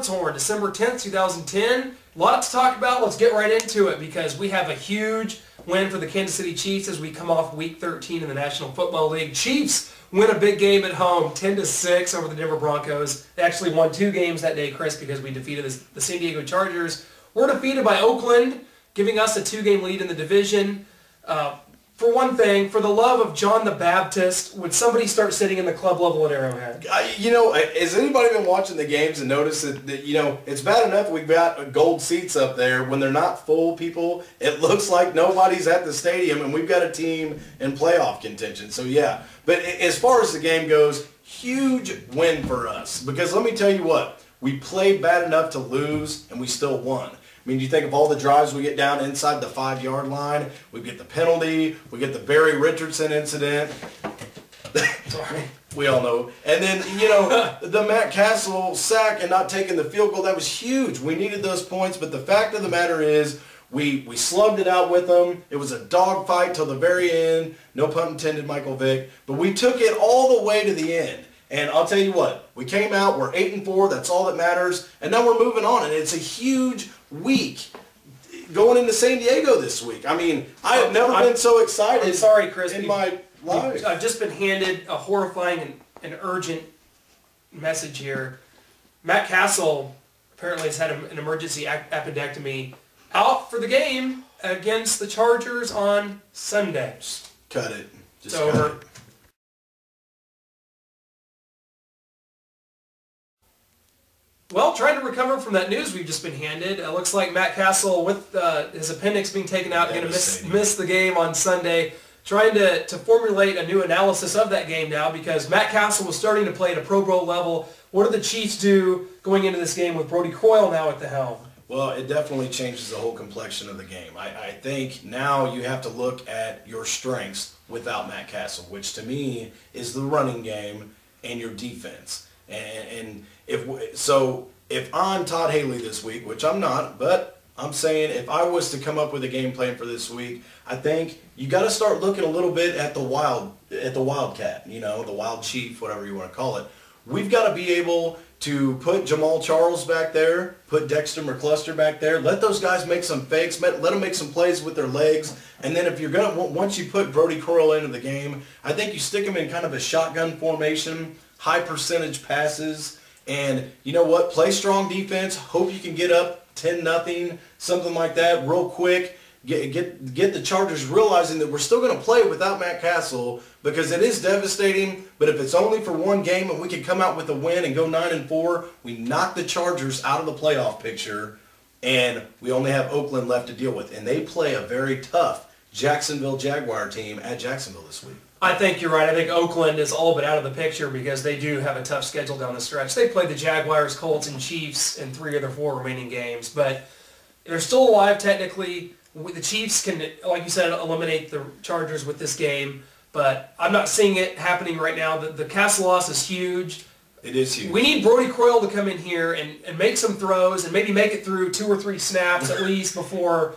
Sports Horn, December 10th, 2010. A lot to talk about. Let's get right into it because we have a huge win for the Kansas City Chiefs as we come off Week 13 in the National Football League. Chiefs win a big game at home, 10-6 over the Denver Broncos. They actually won 2 games that day, Chris, because we defeated the San Diego Chargers. We're defeated by Oakland, giving us a 2-game lead in the division. For one thing, for the love of John the Baptist, would somebody start sitting in the club level at Arrowhead? Has anybody been watching the games and noticed that it's bad enough we've got gold seats up there. When they're not full, people, it looks like nobody's at the stadium, and we've got a team in playoff contention. So, yeah. But as far as the game goes, huge win for us. Because let me tell you what, we played bad enough to lose, and we still won. I mean, you think of all the drives we get down inside the 5-yard line. We get the penalty. We get the Barry Richardson incident. Sorry. We all know. And then, the Matt Cassel sack and not taking the field goal, that was huge. We needed those points, but the fact of the matter is we slugged it out with them. It was a dogfight till the very end. No pun intended, Michael Vick. But we took it all the way to the end. And I'll tell you what, we came out, we're 8-4, that's all that matters, and now we're moving on, and it's a huge week going into San Diego this week. I mean, I have never been so excited. I'm sorry, Chris, in my life. I've just been handed a horrifying and urgent message here. Matt Cassel apparently has had an emergency appendectomy, out for the game against the Chargers on Sunday. Just cut it. It's over. Well, trying to recover from that news we've just been handed. It looks like Matt Cassel, with his appendix being taken out, going to miss the game on Sunday. Trying to formulate a new analysis of that game now because Matt Cassel was starting to play at a Pro Bowl level. What do the Chiefs do going into this game with Brody Croyle now at the helm? Well, it definitely changes the whole complexion of the game. I think now you have to look at your strengths without Matt Cassel, which to me is the running game and your defense. And if I'm Todd Haley this week, which I'm not, but I'm saying if I was to come up with a game plan for this week, I think you got to start looking a little bit at the Wildcat, the Wild Chief, whatever you want to call it. We've got to be able to put Jamal Charles back there, put Dexter McCluster back there, let those guys make some fakes, let them make some plays with their legs, and then if you're going to, once you put Brody Croyle into the game, I think you stick him in kind of a shotgun formation, high percentage passes, and you know what? Play strong defense. Hope you can get up 10-0, something like that, real quick. Get the Chargers realizing that we're still going to play without Matt Cassel because it is devastating. But if it's only for one game and we can come out with a win and go 9-4, we knock the Chargers out of the playoff picture, and we only have Oakland left to deal with. And they play a very tough Jacksonville Jaguar team at Jacksonville this week. I think you're right. I think Oakland is all but out of the picture because they do have a tough schedule down the stretch. They played the Jaguars, Colts, and Chiefs in 3 of their 4 remaining games, but they're still alive technically. The Chiefs can, like you said, eliminate the Chargers with this game, but I'm not seeing it happening right now. The Cassel loss is huge. It is huge. We need Brody Croyle to come in here and make some throws and maybe make it through 2 or 3 snaps at least before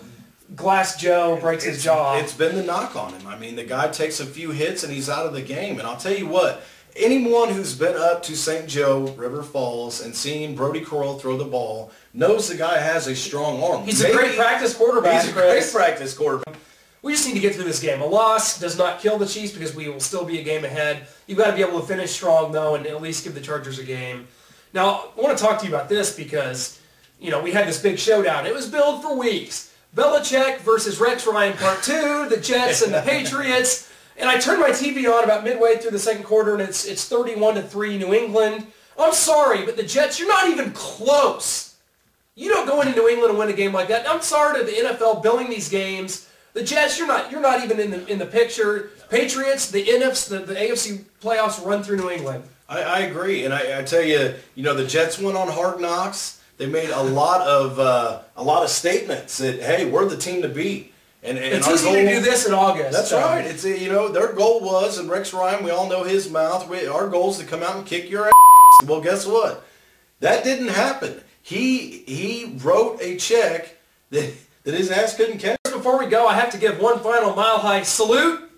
Glass Joe breaks his jaw. It's been the knock on him. I mean, the guy takes a few hits and he's out of the game. And I'll tell you what, anyone who's been up to St. Joe, River Falls, and seen Brody Croyle throw the ball knows the guy has a strong arm. He's a great practice quarterback. He's a great practice quarterback. We just need to get through this game. A loss does not kill the Chiefs because we will still be a game ahead. You've got to be able to finish strong, though, and at least give the Chargers a game. Now, I want to talk to you about this because, we had this big showdown. It was billed for weeks. Belichick versus Rex Ryan Part 2, the Jets and the Patriots. And I turned my TV on about midway through the second quarter, and it's 31-3 New England. I'm sorry, but the Jets, you're not even close. You don't go into New England and win a game like that. I'm sorry to the NFL billing these games. The Jets, you're not even in the picture. Patriots, the AFC playoffs run through New England. I agree, and I tell you, the Jets went on Hard Knocks. They made a lot of statements that, hey, we're the team to beat. And it's easy to do this in August. That's right. It's their goal was, and Rex Ryan, we all know his mouth. Our goal is to come out and kick your ass. Well, guess what? That didn't happen. He wrote a check that his ass couldn't catch. Before we go, I have to give one final mile-high salute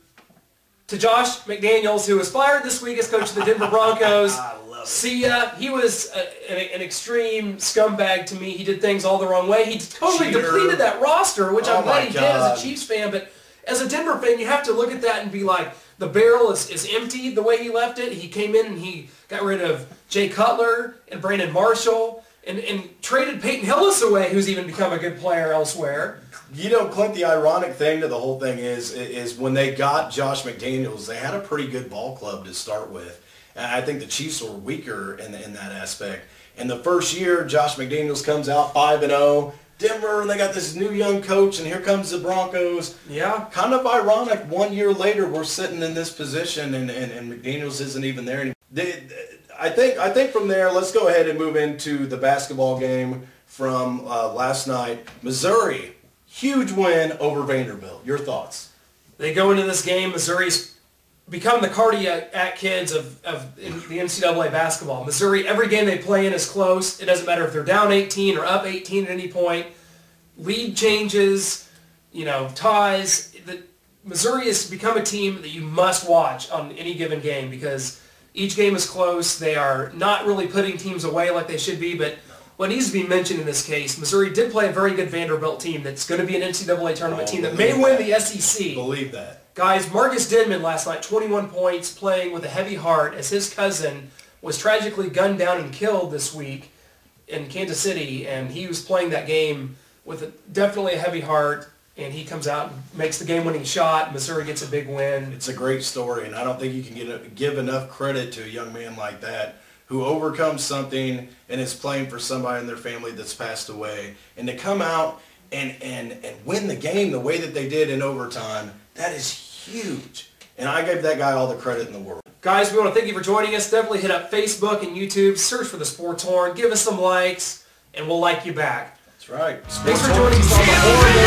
to Josh McDaniels, who was fired this week as coach of the Denver Broncos. I love it. See ya. He was an extreme scumbag to me. He did things all the wrong way. He totally depleted that roster, which I'm glad he did as a Chiefs fan. But as a Denver fan, you have to look at that and be like, the barrel is empty the way he left it. He came in and he got rid of Jay Cutler and Brandon Marshall and traded Peyton Hillis away, who's even become a good player elsewhere. You know, Clint, the ironic thing to the whole thing is when they got Josh McDaniels, they had a pretty good ball club to start with. And I think the Chiefs were weaker in that aspect. And the first year, Josh McDaniels comes out 5-0. Denver, and they got this new young coach, and here comes the Broncos. Yeah. Kind of ironic, 1 year later, we're sitting in this position, and McDaniels isn't even there anymore. I think from there, let's go ahead and move into the basketball game from last night. Missouri, huge win over Vanderbilt. Your thoughts? They go into this game, Missouri's become the cardiac kids of the NCAA basketball. Missouri, every game they play in is close. It doesn't matter if they're down 18 or up 18 at any point. Lead changes, ties. Missouri has become a team that you must watch on any given game because each game is close. They are not really putting teams away like they should be, but what needs to be mentioned in this case, Missouri did play a very good Vanderbilt team that's going to be an NCAA tournament team that may win the SEC. Believe that. Guys, Marcus Denman last night, 21 points, playing with a heavy heart as his cousin was tragically gunned down and killed this week in Kansas City, and he was playing that game with definitely a heavy heart, and he comes out and makes the game-winning shot. Missouri gets a big win. It's a great story, and I don't think you can give enough credit to a young man like that who overcomes something and is playing for somebody in their family that's passed away, and to come out and win the game the way that they did in overtime, that is huge. And I give that guy all the credit in the world. Guys, we want to thank you for joining us. Definitely hit up Facebook and YouTube. Search for The Sports Horn. Give us some likes, and we'll like you back. That's right. Thanks for joining us on the Horn